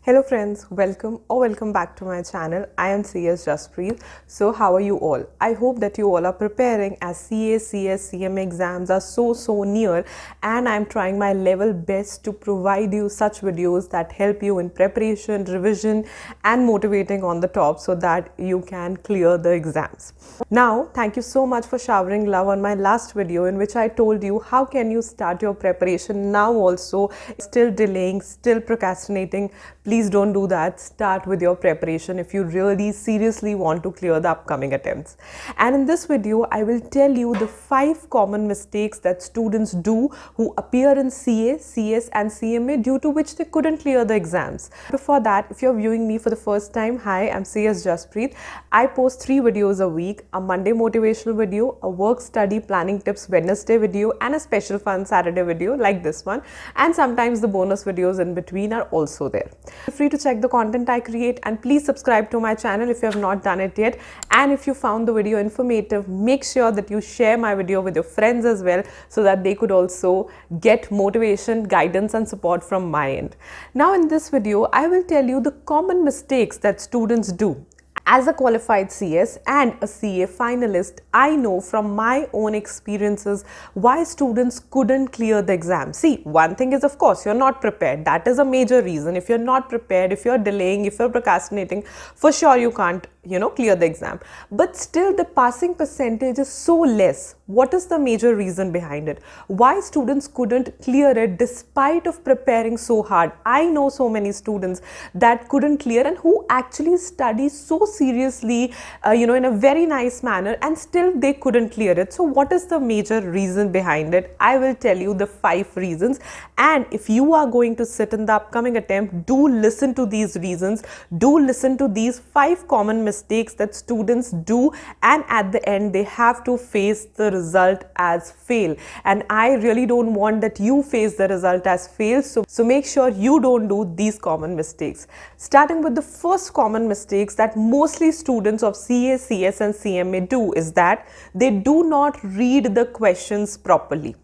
Hello friends, welcome back to my channel. I am CS Jaspreet. So how are you all? I hope that you all are preparing as CA, CS, CMA exams are so near, and I am trying my level best to provide you such videos that help you in preparation, revision and motivating on the top so that you can clear the exams. Now, thank you so much for showering love on my last video in which I told you how can you start your preparation now also, still delaying, still procrastinating. Please don't do that. Start with your preparation if you really seriously want to clear the upcoming attempts. And in this video, I will tell you the 5 common mistakes that students do who appear in CA, CS and CMA due to which they couldn't clear the exams. Before that, if you're viewing me for the first time, hi, I'm CS Jaspreet. I post 3 videos a week, a Monday motivational video, a work study planning tips Wednesday video and a special fun Saturday video like this one. And sometimes the bonus videos in between are also there. Feel free to check the content I create and please subscribe to my channel if you have not done it yet. And if you found the video informative, make sure that you share my video with your friends as well so that they could also get motivation, guidance and support from my end. Now in this video, I will tell you the common mistakes that students do. As a qualified CS and a CA finalist, I know from my own experiences why students couldn't clear the exam. See, one thing is, of course, you're not prepared. That is a major reason. If you're not prepared, if you're delaying, if you're procrastinating, for sure you can't, clear the exam. But still the passing percentage is so less. What is the major reason behind it? Why students couldn't clear it despite of preparing so hard? I know so many students that couldn't clear and who actually study so seriously, in a very nice manner, and still they couldn't clear it. So what is the major reason behind it? I will tell you the 5 reasons. And if you are going to sit in the upcoming attempt, do listen to these reasons. Do listen to these 5 common mistakes that students do, and at the end they have to face the result as fail. And I really don't want that you face the result as fail. So make sure you don't do these common mistakes. Starting with the first common mistakes that mostly students of CA, CS and CMA do is that they do not read the questions properly.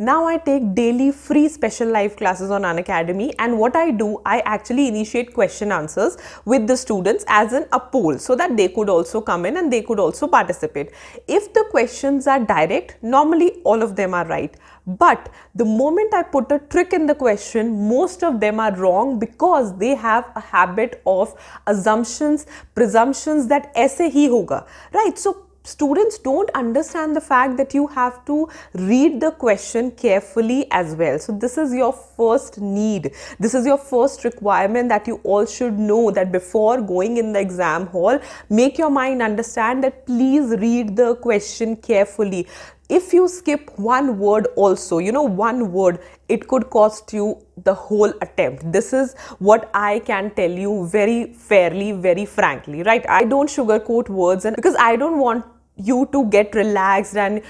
Now I take daily free special live classes on Unacademy, and what I do, I actually initiate question answers with the students as in a poll so that they could also come in and they could also participate. If the questions are direct, normally all of them are right. But the moment I put a trick in the question, most of them are wrong because they have a habit of assumptions, presumptions that aise hi hoga, right? So students don't understand the fact that you have to read the question carefully as well. So this is your first need. This is your first requirement that you all should know, that before going in the exam hall, make your mind understand that please read the question carefully. If you skip one word also, one word, it could cost you the whole attempt. This is what I can tell you very fairly, very frankly, right? I don't sugarcoat words, and because I don't want you to get relaxed and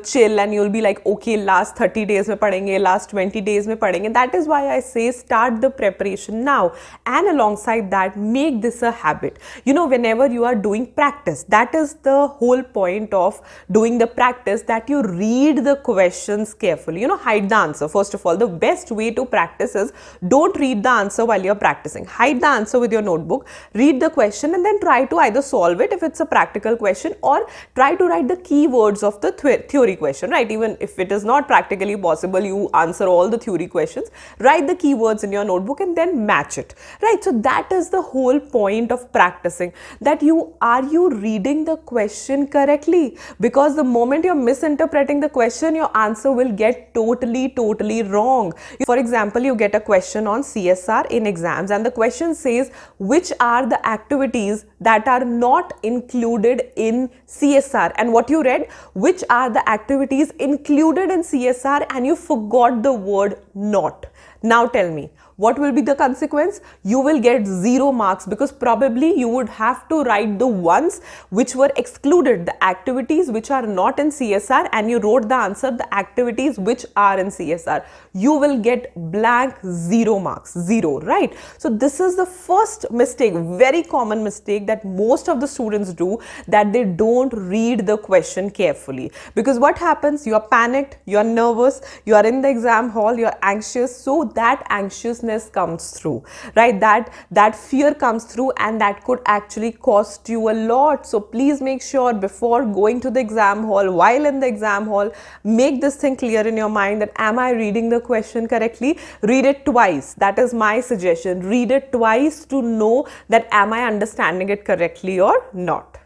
chill and you'll be like, okay, last 30 days mein padhenge, last 20 days mein padhenge. That is why I say start the preparation now, and alongside that make this a habit. Whenever you are doing practice, that is the whole point of doing the practice, that you read the questions carefully. Hide the answer. First of all, the best way to practice is don't read the answer while you're practicing. Hide the answer with your notebook, read the question and then try to either solve it if it's a practical question, or try to write the keywords of the theory question, right? Even if it is not practically possible, you answer all the theory questions, write the keywords in your notebook and then match it, right? So that is the whole point of practicing, that are you reading the question correctly? Because the moment you're misinterpreting the question, your answer will get totally wrong. For example, you get a question on CSR in exams and the question says, which are the activities that are not included in CSR? And what you read, which are the activities included in CSR, and you forgot the word not. Now tell me, what will be the consequence? You will get 0 marks because probably you would have to write the ones which were excluded, the activities which are not in CSR, and you wrote the answer, the activities which are in CSR. You will get blank 0 marks, 0, right? So this is the first mistake, very common mistake that most of the students do, that they don't read the question carefully. Because what happens? You are panicked, you are nervous, you are in the exam hall, you are anxious. So that anxiousness comes through, right? That fear comes through, and that could actually cost you a lot. So please make sure before going to the exam hall, while in the exam hall, make this thing clear in your mind that am I reading the question correctly? Read it twice. That is my suggestion. Read it twice to know that am I understanding it correctly or not.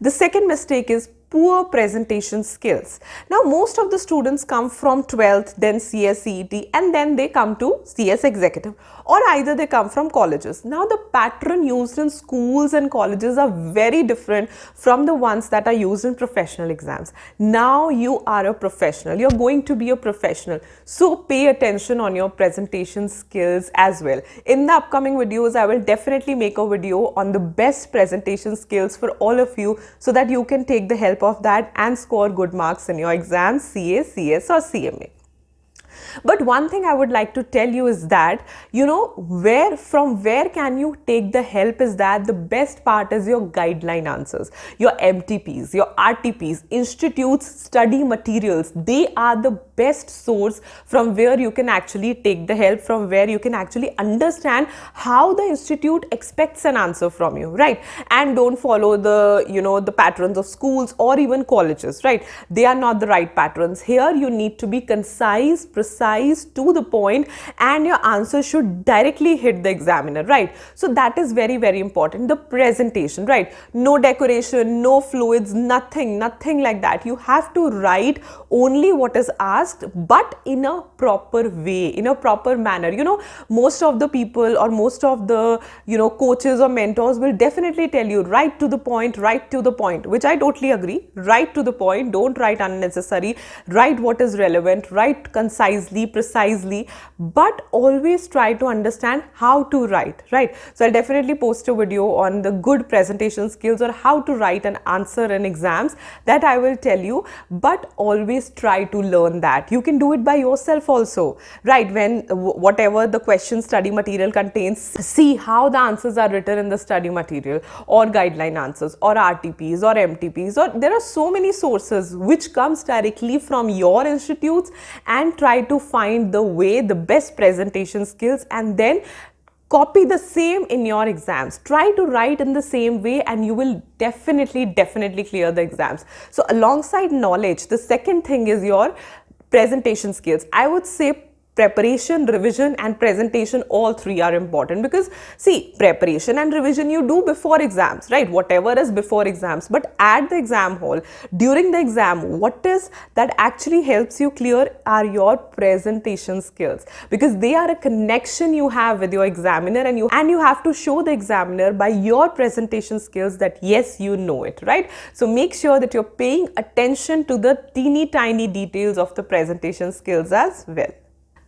The second mistake is poor presentation skills. Now, most of the students come from 12th, then CS CET, and then they come to CS Executive, or either they come from colleges. Now, the pattern used in schools and colleges are very different from the ones that are used in professional exams. Now, you are a professional. You're going to be a professional. So, pay attention on your presentation skills as well. In the upcoming videos, I will definitely make a video on the best presentation skills for all of you so that you can take the help of that and score good marks in your exams, CA, CS or CMA. But one thing I would like to tell you is that, from where can you take the help is that the best part is your guideline answers, your MTPs, your RTPs, institutes, study materials. They are the best source from where you can actually take the help, from where you can actually understand how the institute expects an answer from you, right? And don't follow the patterns of schools or even colleges, right? They are not the right patterns. Here you need to be concise, precise, to the point, and your answer should directly hit the examiner, right? So that is very, very important. The presentation, right? No decoration, no fluids, nothing like that. You have to write only what is asked, but in a proper way, in a proper manner. Most of the people or most of the, coaches or mentors will definitely tell you, write to the point, which I totally agree. Write to the point, don't write unnecessary, write what is relevant, write concisely, precisely, but always try to understand how to write, right? So I'll definitely post a video on the good presentation skills or how to write an answer in exams, that I will tell you, but always try to learn that. You can do it by yourself also, right? When whatever the question study material contains, see how the answers are written in the study material, or guideline answers, or RTPs, or MTPs, or there are so many sources which comes directly from your institutes, and try to find the way, the best presentation skills, and then copy the same in your exams. Try to write in the same way and you will definitely clear the exams. So alongside knowledge, the second thing is your presentation skills. I would say preparation, revision and presentation, all three are important, because see, preparation and revision you do before exams, right? Whatever is before exams, but at the exam hall, during the exam, what is that actually helps you clear are your presentation skills, because they are a connection you have with your examiner, and you have to show the examiner by your presentation skills that yes, you know it, right? So make sure that you're paying attention to the teeny tiny details of the presentation skills as well.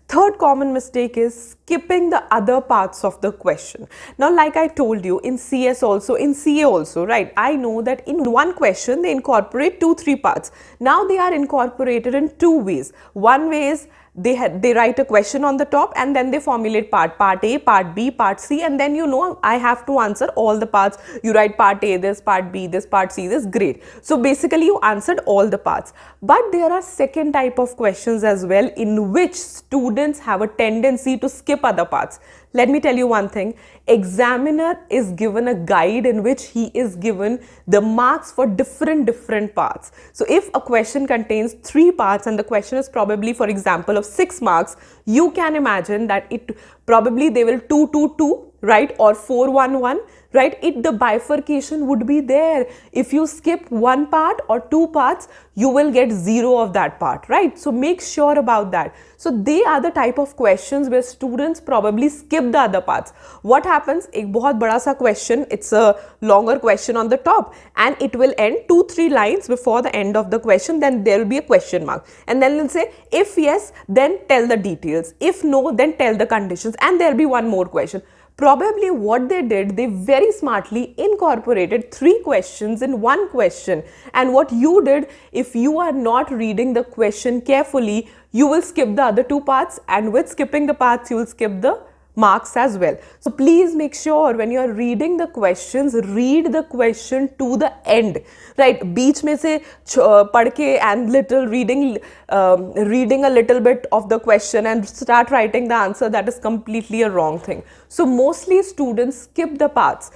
Third common mistake is skipping the other parts of the question. Now, like I told you, in CS also, in CA also, right? I know that in one question, they incorporate 2-3 parts. Now, they are incorporated in two ways. One way is they write a question on the top and then they formulate part A, part B, part C, and then I have to answer all the parts. You write part A, this, part B, this, part C, this, great. So basically you answered all the parts. But there are second type of questions as well, in which students have a tendency to skip other parts. Let me tell you one thing, examiner is given a guide in which he is given the marks for different parts. So if a question contains 3 parts and the question is probably, for example, of 6 marks, you can imagine that they will 2-2-2, right? Or 4-1-1, right? The bifurcation would be there. If you skip one part or 2 parts, you will get 0 of that part, right? So make sure about that. So they are the type of questions where students probably skip the other parts. What happens? एक बहुत बड़ा सा question, it's a longer question on the top, and it will end 2-3 lines before the end of the question. Then there will be a question mark, and then they'll say, if yes, then tell the details. If no, then tell the conditions, and there'll be one more question. Probably what they did, they very smartly incorporated 3 questions in one question. And what you did, if you are not reading the question carefully, you will skip the other 2 parts, and with skipping the parts, you will skip the marks as well. So please make sure when you are reading the questions, read the question to the end, right? Beech mein se pad ke and little reading a little bit of the question and start writing the answer, that is completely a wrong thing. So mostly students skip the parts.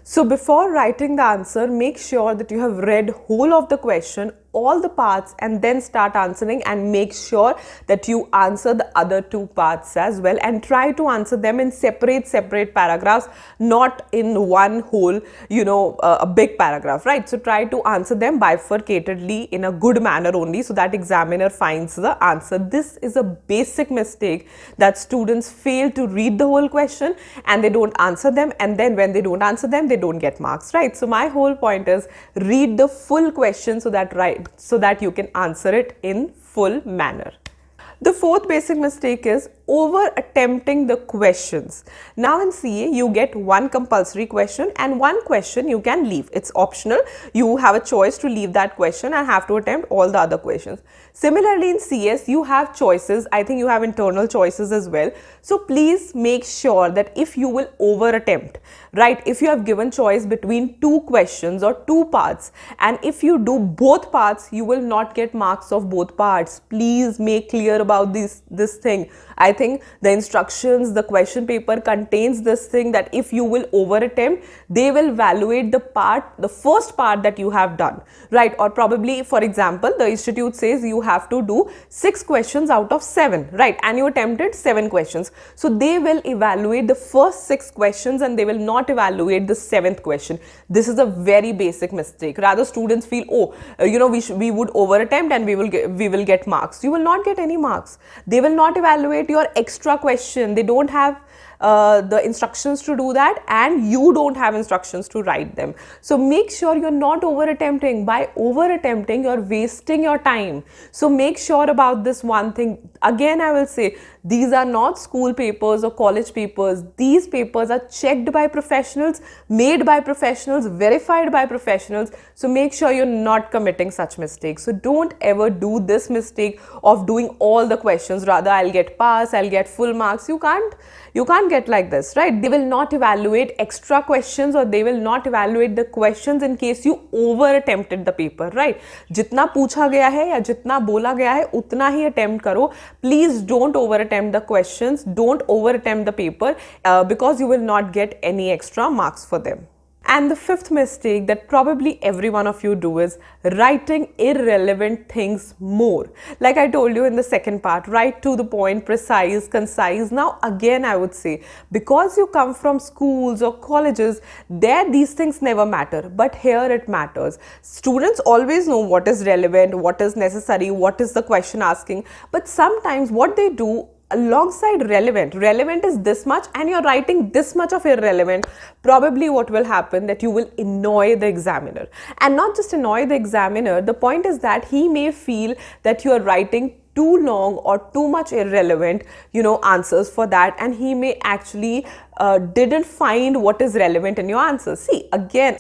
So before writing the answer, make sure that you have read whole of the question, all the parts, and then start answering, and make sure that you answer the other two parts as well, and try to answer them in separate paragraphs, not in one whole, a big paragraph, right? So try to answer them bifurcatedly in a good manner only, so that examiner finds the answer. This is a basic mistake that students fail to read the whole question and they don't answer them, and then when they don't answer them, they don't get marks, right? So my whole point is, read the full question so that you can answer it in full manner. The fourth basic mistake is over attempting the questions. Now in CA, you get one compulsory question and one question you can leave. It's optional. You have a choice to leave that question and have to attempt all the other questions. Similarly, in CS, you have choices. I think you have internal choices as well. So please make sure that if you will over attempt, right? If you have given choice between two questions or two parts, and if you do both parts, you will not get marks of both parts. Please make clear about this thing. I think the instructions, the question paper contains this thing that if you will over attempt, they will evaluate the first part that you have done, right? Or probably, for example, the institute says you have to do 6 questions out of 7, right? And you attempted 7 questions. So they will evaluate the first 6 questions and they will not evaluate the 7th question. This is a very basic mistake. Rather, students feel, we would over attempt and we will get marks. You will not get any marks. They will not evaluate your extra question. They don't have the instructions to do that, and you don't have instructions to write them. So make sure you're not over attempting. By over attempting, you're wasting your time. So make sure about this one thing. Again, I will say, these are not school papers or college papers. These papers are checked by professionals, made by professionals, verified by professionals. So make sure you're not committing such mistakes. So don't ever do this mistake of doing all the questions. Rather, I'll get pass, I'll get full marks. You can't get like this, right? They will not evaluate extra questions, or they will not evaluate the questions in case you over attempted the paper, right? Jitna पूछा गया है या जितना बोला गया है उतना ही attempt करो. Please don't over attempt the questions. Don't over attempt the paper because you will not get any extra marks for them. And the fifth mistake that probably every one of you do is writing irrelevant things more. Like I told you in the second part, write to the point, precise, concise. Now again, I would say, because you come from schools or colleges, there these things never matter, but here it matters. Students always know what is relevant, what is necessary, what is the question asking, but sometimes what they do alongside relevant is this much, and you're writing this much of irrelevant, probably what will happen that you will annoy the examiner. And not just annoy the examiner, the point is that he may feel that you are writing too long or too much irrelevant, answers for that, and he may actually didn't find what is relevant in your answers. See, again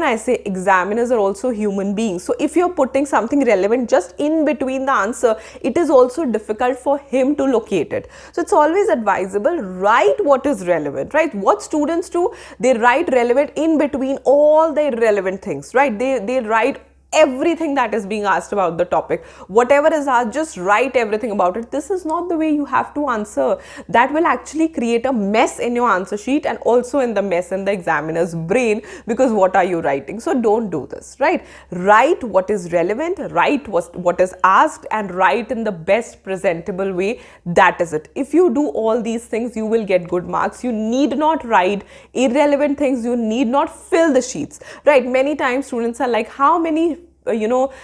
I say, examiners are also human beings. So if you're putting something relevant just in between the answer, it is also difficult for him to locate it. So it's always advisable, write what is relevant, right? What students do, they write relevant in between all the irrelevant things, right? They write everything that is being asked about the topic. Whatever is asked, just write everything about it. This is not the way you have to answer. That will actually create a mess in your answer sheet and also in the mess in the examiner's brain, because what are you writing? So don't do this, right? Write what is relevant, write what is asked, and write in the best presentable way. That is it. If you do all these things, you will get good marks. You need not write irrelevant things. You need not fill the sheets, right? Many times students are like, how many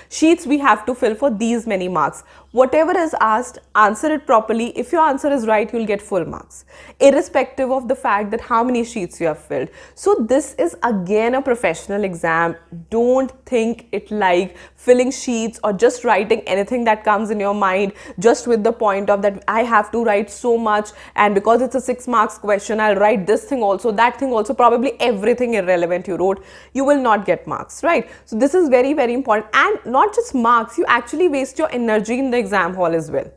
sheets we have to fill for these many marks? Whatever is asked, answer it properly. If your answer is right, you'll get full marks, irrespective of the fact that how many sheets you have filled. So this is again a professional exam. Don't think it like filling sheets or just writing anything that comes in your mind, just with the point of that I have to write so much, and because it's a 6 marks question, I'll write this thing also, that thing also, probably everything irrelevant you wrote. You will not get marks, right? So this is very, very important. And not just marks, you actually waste your energy in the exam hall as well.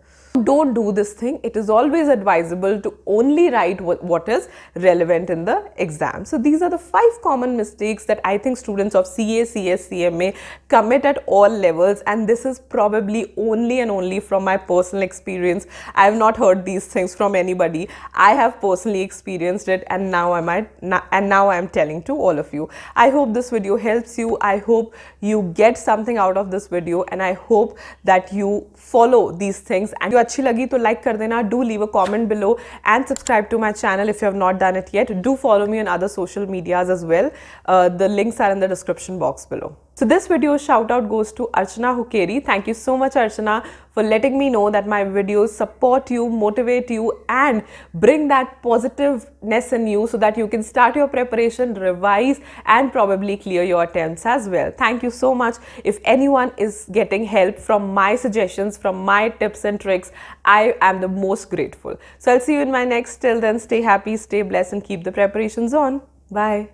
Don't do this thing. It is always advisable to only write what is relevant in the exam. So these are the 5 common mistakes that I think students of CA, CS, CMA commit at all levels, and this is probably only and only from my personal experience. I have not heard these things from anybody. I have personally experienced it, and now I am telling to all of you. I hope this video helps you. I hope you get something out of this video, and I hope that you follow these things. And if अच्छी लगी तो like कर देना. Do leave a comment below and subscribe to my channel if you have not done it yet. Do follow me on other social medias as well. The links are in the description box below. So this video shout out goes to Archana Hukeri. Thank you so much, Archana, for letting me know that my videos support you, motivate you, and bring that positiveness in you so that you can start your preparation, revise, and probably clear your attempts as well. Thank you so much. If anyone is getting help from my suggestions, from my tips and tricks, I am the most grateful. So I'll see you in my next. Till then, stay happy, stay blessed, and keep the preparations on. Bye.